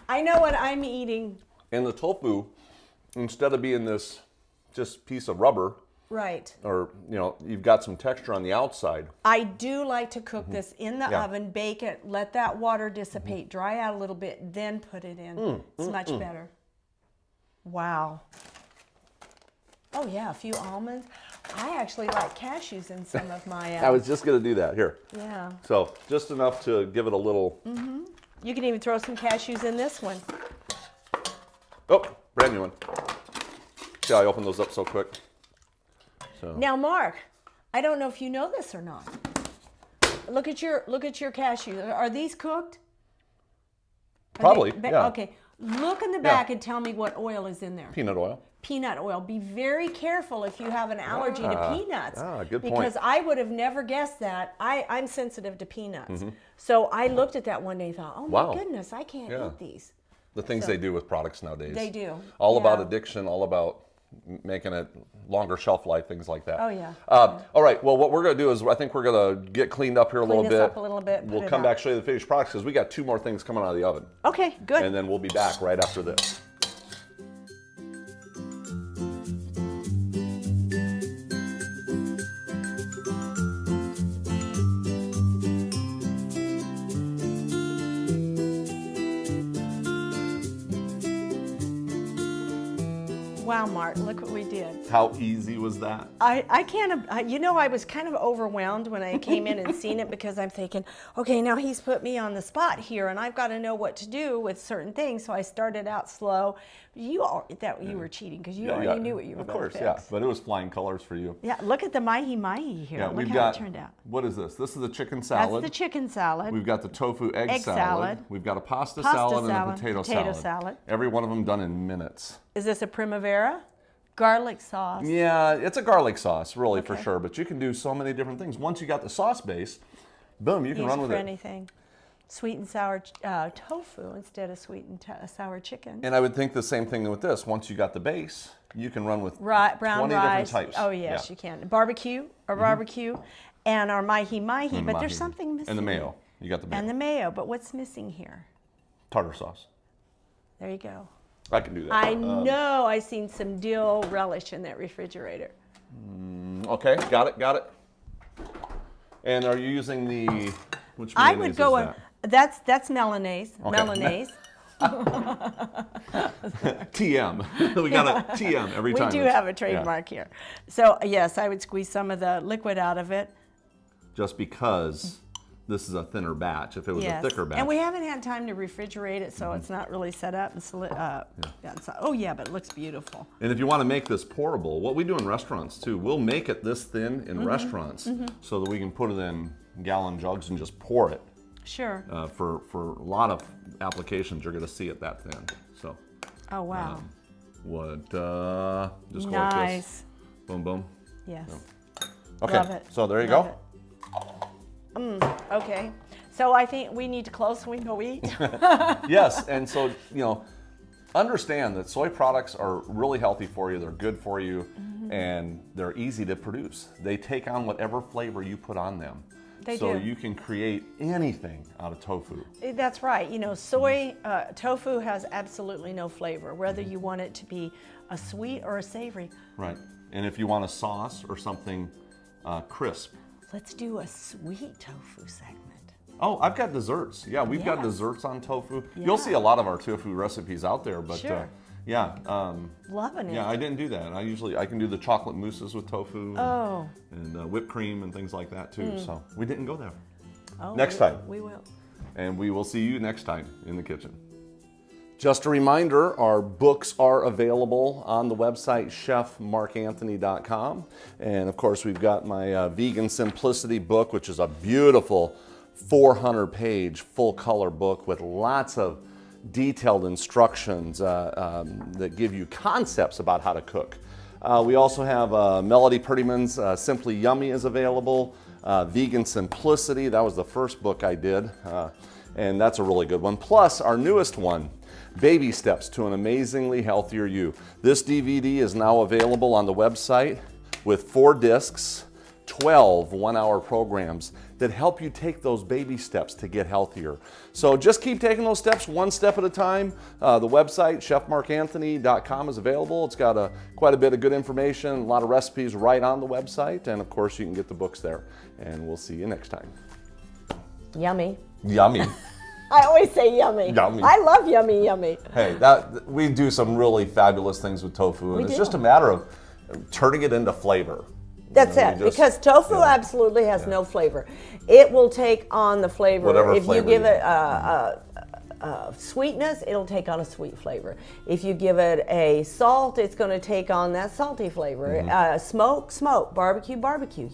I know what I'm eating. And the tofu, instead of being this just piece of rubber, right, or you've got some texture on the outside. I do like to cook this in the oven, bake it, let that water dissipate, dry out a little bit, then put it in. It's much better. Wow. Oh yeah, a few almonds. I actually like cashews in some of my. I was just going to do that here. Yeah. So just enough to give it a little. You can even throw some cashews in this one. Oh, brand new one. See how I opened those up so quick. So. Now, Mark, I don't know if you know this or not. Look at your cashews. Are these cooked? Probably. Yeah. Okay. Look in the back and tell me what oil is in there. Peanut oil. Peanut oil. Be very careful if you have an allergy to peanuts. Good point. Because I would have never guessed that. I'm sensitive to peanuts. So I looked at that one day and thought, oh my goodness, I can't eat these. The things they do with products nowadays. They do. All about addiction, all about making it longer shelf life, things like that. Oh, yeah. All right, well, what we're going to do is I think we're going to get cleaned up here a little bit. Up a little bit. We'll come back, show you the finished products, because we got 2 more things coming out of the oven. Okay, good. And then we'll be back right after this. Wow, Mark, look what we did. How easy was that? I can't, I was kind of overwhelmed when I came in and seen it, because I'm thinking, okay, now he's put me on the spot here and I've got to know what to do with certain things. So I started out slow. You were cheating, because you already knew what you were going to fix. Of course, yeah, but it was flying colors for you. Yeah, look at the mahi-mahi here. Look how it turned out. What is this? This is the chicken salad. That's the chicken salad. We've got the tofu egg salad. We've got a pasta salad and a potato salad. Every one of them done in minutes. Is this a primavera? Garlic sauce. Yeah, it's a garlic sauce, really, for sure. But you can do so many different things. Once you got the sauce base, boom, you can run with it. Anything. Sweet and sour tofu instead of sweet and sour chicken. And I would think the same thing with this. Once you got the base, you can run with brown 20 rice. different types. Oh, yes, you can. Barbecue, and our mahi-mahi, but there's something missing. And the mayo. You got the mayo. And the mayo, but what's missing here? Tartar sauce. There you go. I can do that. I know I seen some dill relish in that refrigerator. Okay, got it. And are you using the, which mayonnaise I would go is with, that's mayonnaise. Okay. Mayonnaise. TM. We got a TM every time. We do have a trademark here. So yes, I would squeeze some of the liquid out of it. Just because this is a thinner batch. If it was a thicker batch. And we haven't had time to refrigerate it, so it's not really set up. Oh yeah, but it looks beautiful. And if you want to make this pourable, what we do in restaurants too, we'll make it this thin in restaurants so that we can put it in gallon jugs and just pour it. Sure. For a lot of applications, you're going to see it that thin. So. Oh wow. Just go like this. Boom, boom. Yes. Okay. Love it. So there you go. Okay. So I think we need to close so we can go eat. Yes, and so understand that soy products are really healthy for you. They're good for you, and they're easy to produce. They take on whatever flavor you put on them. They so do. You can create anything out of tofu. That's right. Soy tofu has absolutely no flavor, whether you want it to be a sweet or a savory. Right. And if you want a sauce or something crisp, let's do a sweet tofu segment. Oh, I've got desserts. Yeah, we've got Yeah. desserts on tofu. Yeah. You'll see a lot of our tofu recipes out there, but Sure. yeah. Loving it. Yeah, I didn't do that. I can do the chocolate mousses with tofu Oh. and whipped cream and things like that too. So we didn't go there. Oh, Next time. We will. And we will see you next time in the kitchen. Just a reminder, our books are available on the website chefmarkanthony.com. And of course, we've got my Vegan Simplicity book, which is a beautiful 400-page full-color book with lots of detailed instructions that give you concepts about how to cook. We also have Melody Prettyman's Simply Yummy is available. Vegan Simplicity, that was the first book I did, and that's a really good one. Plus, our newest one, Baby Steps to an Amazingly Healthier You. This DVD is now available on the website with 4 discs, 12 one-hour programs that help you take those baby steps to get healthier. So just keep taking those steps one step at a time. The website, chefmarkanthony.com, is available. It's got quite a bit of good information, a lot of recipes right on the website, and of course you can get the books there. And we'll see you next time. Yummy. Yummy. I always say yummy. Yummy. I love yummy, yummy. Hey, we do some really fabulous things with tofu, and it's do. just a matter of turning it into flavor. That's You know, it, you just- because tofu yeah. absolutely has no flavor. It will take on the flavor. Whatever if you flavor give you it sweetness, it'll take on a sweet flavor. If you give it a salt, it's going to take on that salty flavor. Smoke, barbecue.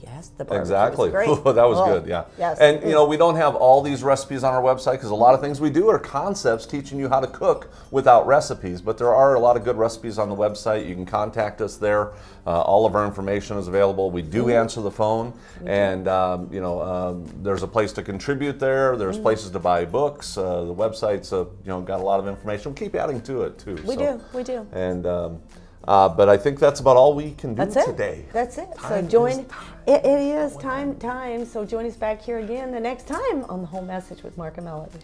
Yes, the barbecue Exactly. is great. That was good, yeah. Yes. And you know, we don't have all these recipes on our website because a lot of things we do are concepts teaching you how to cook without recipes, but there are a lot of good recipes on the website. You can contact us there. All of our information is available. We do answer the phone, and you know, there's a place to contribute there. There's places to buy books. The website's you know, got a lot of information. We'll keep adding to it too. We do. And but I think that's about all we can do today. That's it. Time So join. is time. It is time. So join us back here again the next time on The Whole Message with Mark and Melody.